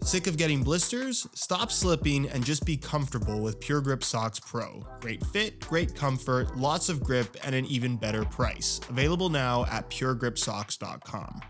Sick of getting blisters? Stop slipping and just be comfortable with Pure Grip Socks Pro. Great fit, great comfort, lots of grip, and an even better price. Available now at puregripsocks.com.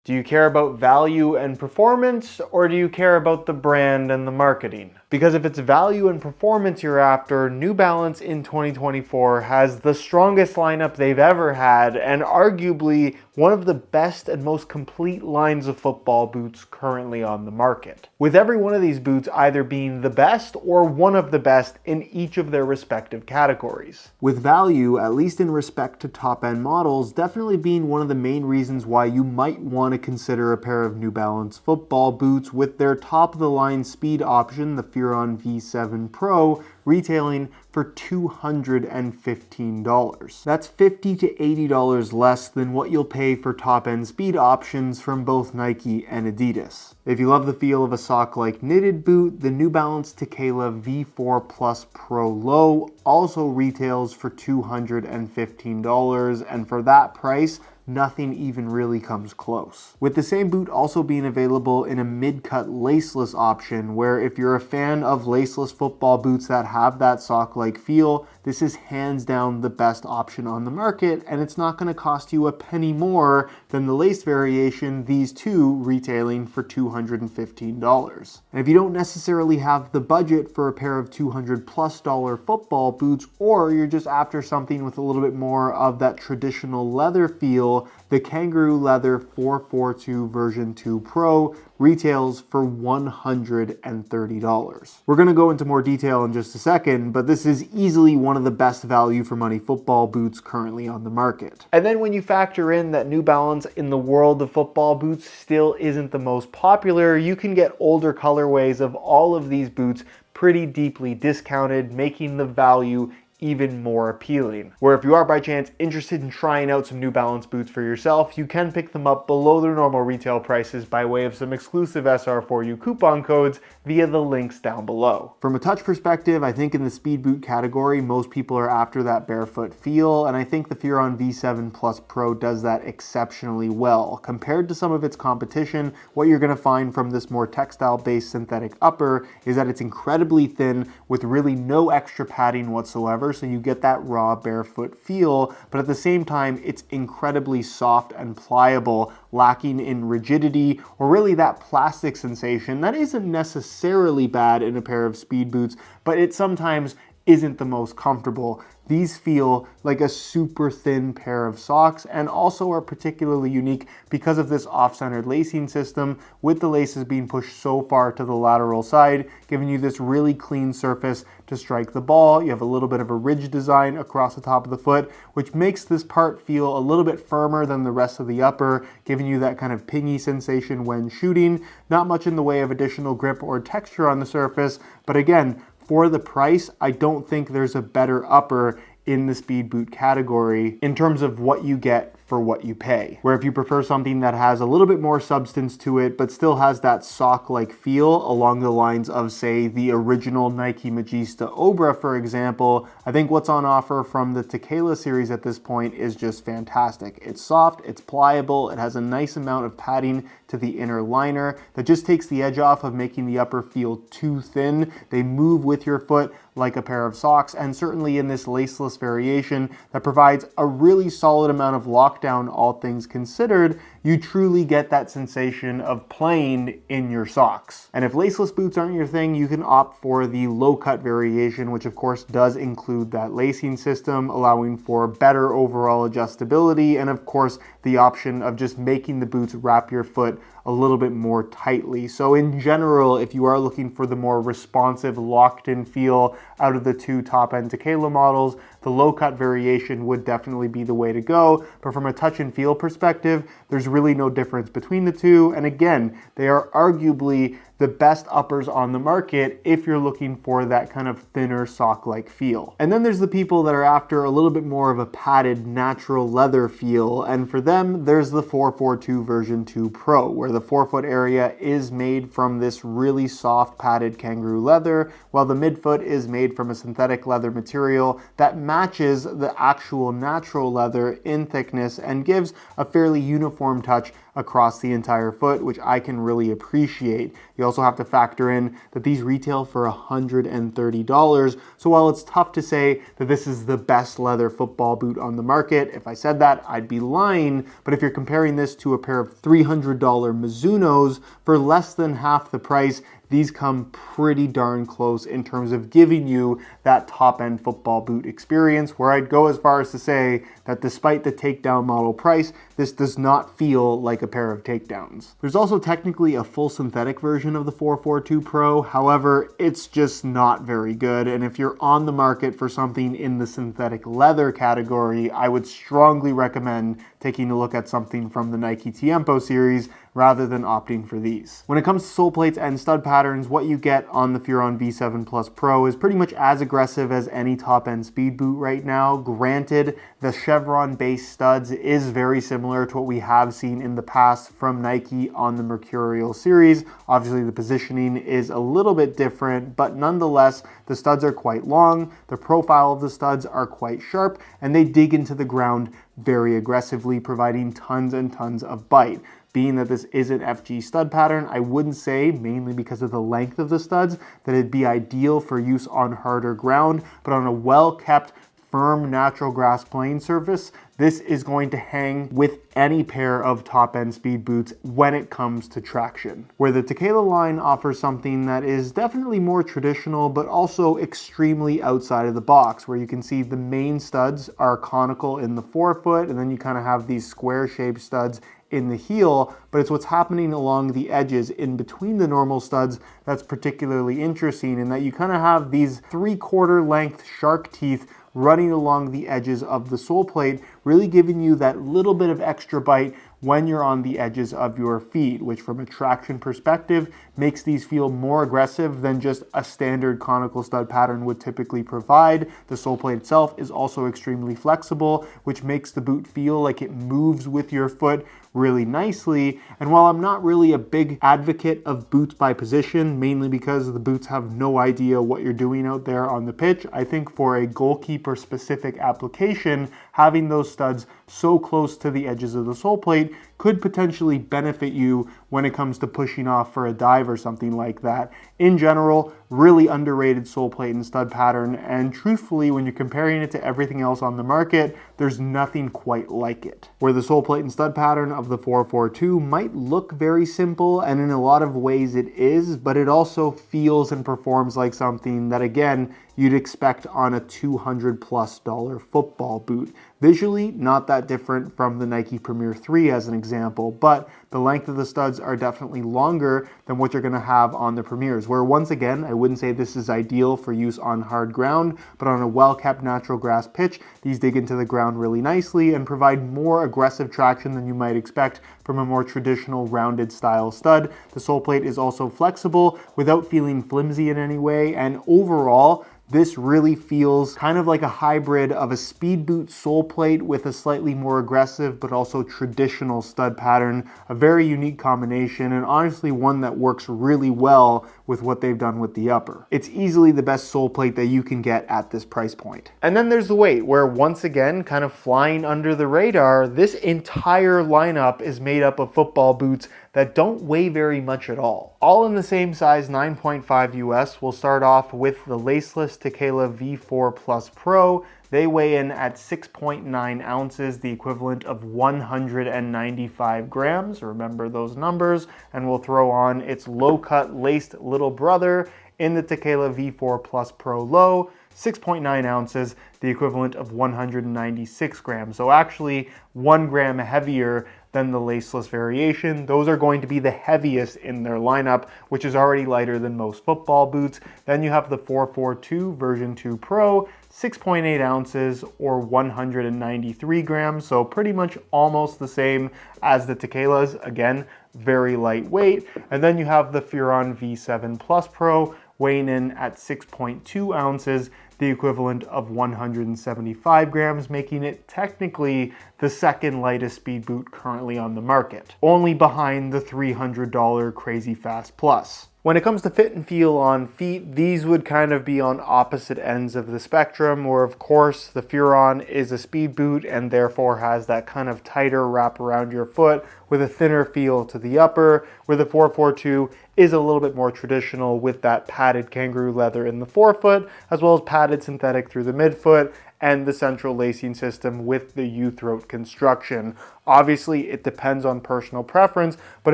Do you care about value and performance, or do you care about the brand and the marketing? Because if it's value and performance you're after, New Balance in 2024 has the strongest lineup they've ever had, and arguably one of the best and most complete lines of football boots currently on the market. With every one of these boots either being the best or one of the best in each of their respective categories. With value, at least in respect to top-end models, definitely being one of the main reasons why you might want to consider a pair of New Balance football boots, with their top-of-the-line speed option, the Furon V7 Pro, retailing for $215. That's $50 to $80 less than what you'll pay for top-end speed options from both Nike and Adidas. If you love the feel of a sock-like knitted boot, the New Balance Tequila V4 Plus Pro Low also retails for $215, and for that price, nothing even really comes close. With the same boot also being available in a mid-cut laceless option, where if you're a fan of laceless football boots that have that sock-like feel, this is hands down the best option on the market, and it's not going to cost you a penny more than the lace variation, these two retailing for $215. And if you don't necessarily have the budget for a pair of $200+ football boots, or you're just after something with a little bit more of that traditional leather feel, the Kangaroo Leather 442 version 2 Pro retails for $130. We're going to go into more detail in just a second, but this is easily one of the best value for money football boots currently on the market. And then when you factor in that New Balance in the world of football boots still isn't the most popular, you can get older colorways of all of these boots pretty deeply discounted, making the value even more appealing. Where if you are by chance interested in trying out some New Balance boots for yourself, you can pick them up below their normal retail prices by way of some exclusive SR4U coupon codes via the links down below. From a touch perspective, I think in the speed boot category, most people are after that barefoot feel, and I think the Furon V7 Plus Pro does that exceptionally well. Compared to some of its competition, what you're going to find from this more textile-based synthetic upper is that it's incredibly thin with really no extra padding whatsoever, so you get that raw barefoot feel, but at the same time it's incredibly soft and pliable, lacking in rigidity or really that plastic sensation that isn't necessarily bad in a pair of speed boots, but it sometimes isn't the most comfortable. These feel like a super thin pair of socks, and also are particularly unique because of this off-centered lacing system, with the laces being pushed so far to the lateral side, giving you this really clean surface to strike the ball. You have a little bit of a ridge design across the top of the foot, which makes this part feel a little bit firmer than the rest of the upper, giving you that kind of pingy sensation when shooting. Not much in the way of additional grip or texture on the surface, but again, for the price, I don't think there's a better upper in the speed boot category in terms of what you get for what you pay. Where if you prefer something that has a little bit more substance to it, but still has that sock-like feel along the lines of, say, the original Nike Magista Obra, for example, I think what's on offer from the Tequila series at this point is just fantastic. It's soft, it's pliable, it has a nice amount of padding to the inner liner that just takes the edge off of making the upper feel too thin. They move with your foot like a pair of socks, and certainly in this laceless variation that provides a really solid amount of lockdown, all things considered, you truly get that sensation of playing in your socks. And if laceless boots aren't your thing, you can opt for the low-cut variation, which of course does include that lacing system, allowing for better overall adjustability, and of course the option of just making the boots wrap your foot a little bit more tightly. So in general, if you are looking for the more responsive, locked-in feel out of the two top-end Tequila models, the low-cut variation would definitely be the way to go. But from a touch and feel perspective, there's really no difference between the two. And again, they are arguably the best uppers on the market if you're looking for that kind of thinner sock-like feel. And then there's the people that are after a little bit more of a padded natural leather feel, and for them there's the 442 version 2 Pro, where the forefoot area is made from this really soft padded kangaroo leather, while the midfoot is made from a synthetic leather material that matches the actual natural leather in thickness and gives a fairly uniform touch across the entire foot, which I can really appreciate. You also have to factor in that these retail for $130. So while it's tough to say that this is the best leather football boot on the market, if I said that, I'd be lying. But if you're comparing this to a pair of $300 Mizunos for less than half the price, these come pretty darn close in terms of giving you that top-end football boot experience, where I'd go as far as to say that despite the takedown model price, this does not feel like a pair of takedowns. There's also technically a full synthetic version of the 442 Pro, however, it's just not very good, and if you're on the market for something in the synthetic leather category, I would strongly recommend taking a look at something from the Nike Tiempo series rather than opting for these. When it comes to sole plates and stud patterns, what you get on the Furon V7 Plus Pro is pretty much as aggressive as any top-end speed boot right now. Granted, the chevron-based studs is very similar to what we have seen in the past from Nike on the Mercurial series. Obviously, the positioning is a little bit different, but nonetheless, the studs are quite long, the profile of the studs are quite sharp, and they dig into the ground very aggressively, providing tons and tons of bite. Being that this is an FG stud pattern, I wouldn't say, mainly because of the length of the studs, that it'd be ideal for use on harder ground, but on a well-kept, firm, natural grass playing surface, this is going to hang with any pair of top-end speed boots when it comes to traction. Where the Tequila line offers something that is definitely more traditional, but also extremely outside of the box, where you can see the main studs are conical in the forefoot, and then you kind of have these square-shaped studs in the heel, but it's what's happening along the edges in between the normal studs that's particularly interesting, in that you kind of have these 3/4 length shark teeth running along the edges of the sole plate, really giving you that little bit of extra bite when you're on the edges of your feet, which from a traction perspective makes these feel more aggressive than just a standard conical stud pattern would typically provide. The sole plate itself is also extremely flexible, which makes the boot feel like it moves with your foot really nicely. And while I'm not really a big advocate of boots by position, mainly because the boots have no idea what you're doing out there on the pitch, I think for a goalkeeper specific application, having those studs so close to the edges of the sole plate could potentially benefit you when it comes to pushing off for a dive or something like that. In general, really underrated sole plate and stud pattern, and truthfully, when you're comparing it to everything else on the market, there's nothing quite like it. Where the sole plate and stud pattern of the 442 might look very simple, and in a lot of ways it is, but it also feels and performs like something that, again, you'd expect on a $200+ football boot. Visually, not that different from the Nike Premier 3 as an example, but the length of the studs are definitely longer than what you're going to have on the Premiers, where once again, I wouldn't say this is ideal for use on hard ground, but on a well-kept natural grass pitch, these dig into the ground really nicely and provide more aggressive traction than you might expect from a more traditional rounded style stud. The sole plate is also flexible without feeling flimsy in any way, and overall, this really feels kind of like a hybrid of a speed boot sole plate with a slightly more aggressive but also traditional stud pattern. A very unique combination, and honestly one that works really well with what they've done with the upper. It's easily the best sole plate that you can get at this price point. And then there's the weight, where once again, kind of flying under the radar, this entire lineup is made up of football boots that don't weigh very much at all. All in the same size, 9.5 US. We'll start off with the laceless Tequila V4 Plus Pro. They weigh in at 6.9 ounces, the equivalent of 195 grams. Remember those numbers. And we'll throw on its low-cut laced little brother in the Tequila V4 Plus Pro Low, 6.9 ounces, the equivalent of 196 grams. So actually 1 gram heavier than the laceless variation. Those are going to be the heaviest in their lineup, which is already lighter than most football boots. Then you have the 442 version 2 Pro, 6.8 ounces or 193 grams. So pretty much almost the same as the Tequilas. Again, very lightweight. And then you have the Furon V7 Plus Pro, weighing in at 6.2 ounces, the equivalent of 175 grams, making it technically the second lightest speed boot currently on the market, only behind the $300 Crazy Fast Plus. When it comes to fit and feel on feet, these would kind of be on opposite ends of the spectrum, where of course the Furon is a speed boot and therefore has that kind of tighter wrap around your foot with a thinner feel to the upper, where the 442 is a little bit more traditional with that padded kangaroo leather in the forefoot, as well as padded synthetic through the midfoot, and the central lacing system with the U-throat construction. Obviously, it depends on personal preference, but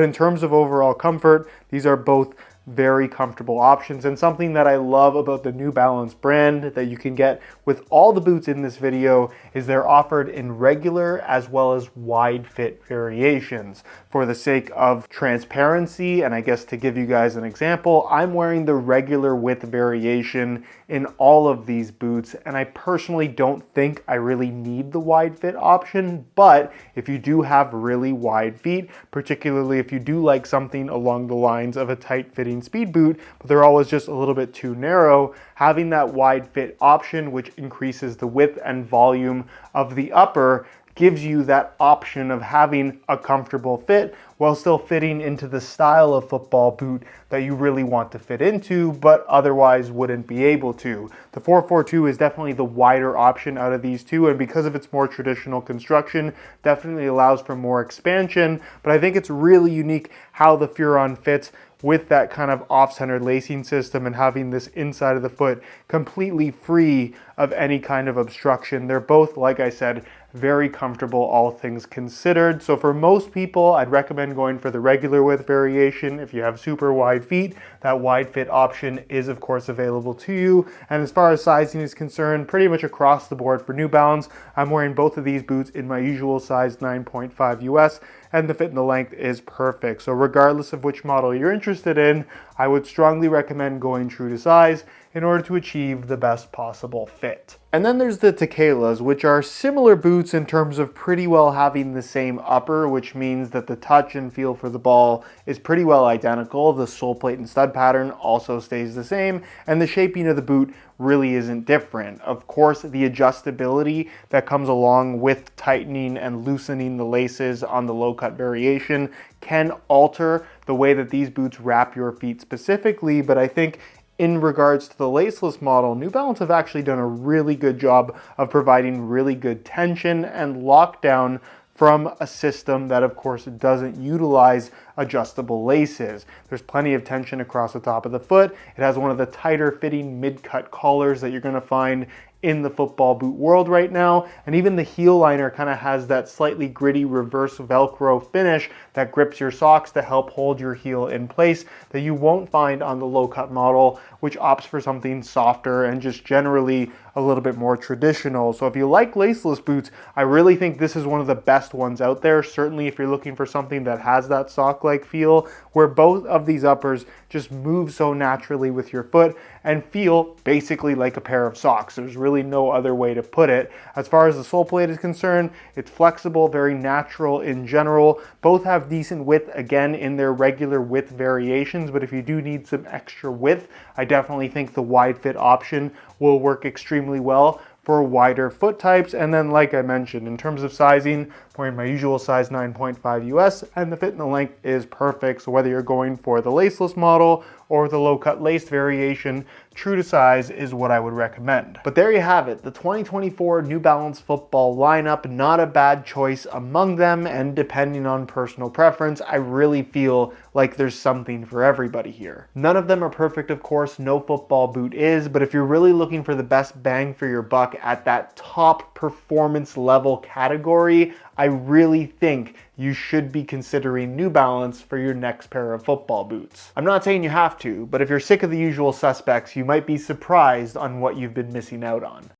in terms of overall comfort, these are both very comfortable options, and something that I love about the New Balance brand that you can get with all the boots in this video is they're offered in regular as well as wide fit variations. For the sake of transparency, and I guess to give you guys an example, I'm wearing the regular width variation in all of these boots, and I personally don't think I really need the wide fit option, but if you do have really wide feet, particularly if you do like something along the lines of a tight fitting speed boot, but they're always just a little bit too narrow, having that wide fit option, which increases the width and volume of the upper, gives you that option of having a comfortable fit while still fitting into the style of football boot that you really want to fit into, but otherwise wouldn't be able to. The 442 is definitely the wider option out of these two, and because of its more traditional construction, definitely allows for more expansion, but I think it's really unique how the Furon fits with that kind of off-centered lacing system and having this inside of the foot completely free of any kind of obstruction. They're both, like I said, very comfortable, all things considered. So for most people, I'd recommend going for the regular width variation. If you have super wide feet, that wide fit option is of course available to you. And as far as sizing is concerned, pretty much across the board for New Balance, I'm wearing both of these boots in my usual size 9.5 US, and the fit and the length is perfect. So regardless of which model you're interested in, I would strongly recommend going true to size in order to achieve the best possible fit. And then there's the Tequailas, which are similar boots in terms of pretty well having the same upper, which means that the touch and feel for the ball is pretty well identical. The sole plate and stud pattern also stays the same, and the shaping of the boot really isn't different. Of course, the adjustability that comes along with tightening and loosening the laces on the low cut variation can alter the way that these boots wrap your feet specifically, but I think in regards to the laceless model, New Balance have actually done a really good job of providing really good tension and lockdown from a system that of course doesn't utilize adjustable laces. There's plenty of tension across the top of the foot. It has one of the tighter fitting mid-cut collars that you're going to find in the football boot world right now, and even the heel liner kind of has that slightly gritty reverse Velcro finish that grips your socks to help hold your heel in place that you won't find on the low cut model, which opts for something softer and just generally a little bit more traditional. So if you like laceless boots, I really think this is one of the best ones out there. Certainly if you're looking for something that has that sock-like feel, where both of these uppers just move so naturally with your foot and feel basically like a pair of socks. There's really no other way to put it. As far as the sole plate is concerned, it's flexible, very natural in general. Both have decent width, again, in their regular width variations, but if you do need some extra width, I definitely think the wide fit option will work extremely well for wider foot types. And then like I mentioned, in terms of sizing, I'm wearing my usual size 9.5 US, and the fit and the length is perfect. So whether you're going for the laceless model or the low cut laced variation, true to size is what I would recommend. But there you have it, the 2024 New Balance football lineup. Not a bad choice among them, and depending on personal preference, I really feel like there's something for everybody here. None of them are perfect, of course, no football boot is, but if you're really looking for the best bang for your buck at that top performance level category, I really think you should be considering New Balance for your next pair of football boots. I'm not saying you have to, but if you're sick of the usual suspects, you might be surprised on what you've been missing out on.